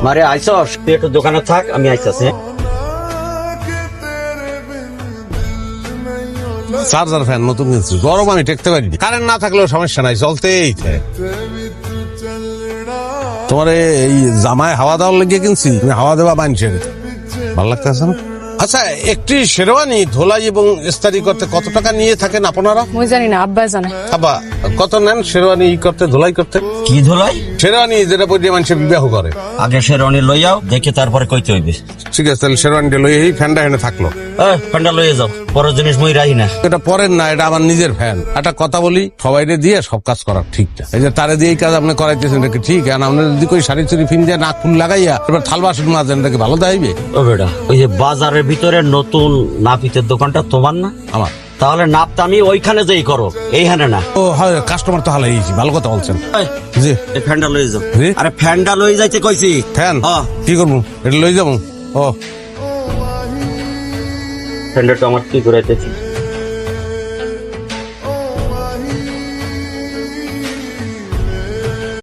মারে আইসস, তুই একটু দোকানে থাক, আমি আইসছি। চার্জার ফ্যান নতুন কিনছি, গরম আমি টেকতে পারি, কারেন্ট না থাকলেও সমস্যা নাই, চলতেই থাকে। তোমার এই জামায় হাওয়া দেওয়ার লেগে কিনছি, তুমি হাওয়া দেওয়া বানছে, ভালো লাগতেছে না? আচ্ছা, একটি শেরওয়ানি ধোলাই এবং ইস্তারি করতে কত টাকা নিয়ে থাকেন আপনারা? মই জানি না, আব্বা জানে। আবা কত নেন শেরওয়ানি করতে, ধোলাই করতে? কি ধুলাই? শেরওয়ানি যেটা পরিয়ে মানুষের বিবাহ করে। আগে শেরওয়ানি লইয়াও, দেখে তারপরে কইতে হইবে। ঠিক আছে, তাহলে শেরওয়ানিটা লই এই ফ্যানটা এনে থাকলো। ফ্যানটা লইয়ে যাও, পরের জিনিস মই রাহি না। এটা পরের না, এটা আমার নিজের ফ্যান। একটা কথা বলি, সবাইরে দিয়ে সব কাজ করা ঠিক না। এই যে তারে দিয়ে এই কাজ আপনি করাইতেছেন, এটা কি ঠিক? আর আপনি যদি কই শাড়ি চুরি ফিন দিয়ে নাক ফুল লাগাইয়া এবার থাল বাসন মাজেন, এটা কি ভালো দাইবে? ও বেটা, ওই যে বাজারের ভিতরে নতুন নাপিতের দোকানটা তোমার না? আমার। তাহলে নাপটা আমি ওইখানে যেই করো, এইখানে না। ও হয়, কাস্টমার তো হালাইছি, ভালো কথা বলছেন। এই, জি। এই ফ্যানটা লইয়ে যাও। জি? আরে ফ্যানটা লইয়ে যাইতে কইছি। ফ্যান হ্যাঁ। কি করবো, এটা লই যাবো? ও ফ্যানটা তো আমার কি করাইতেছি।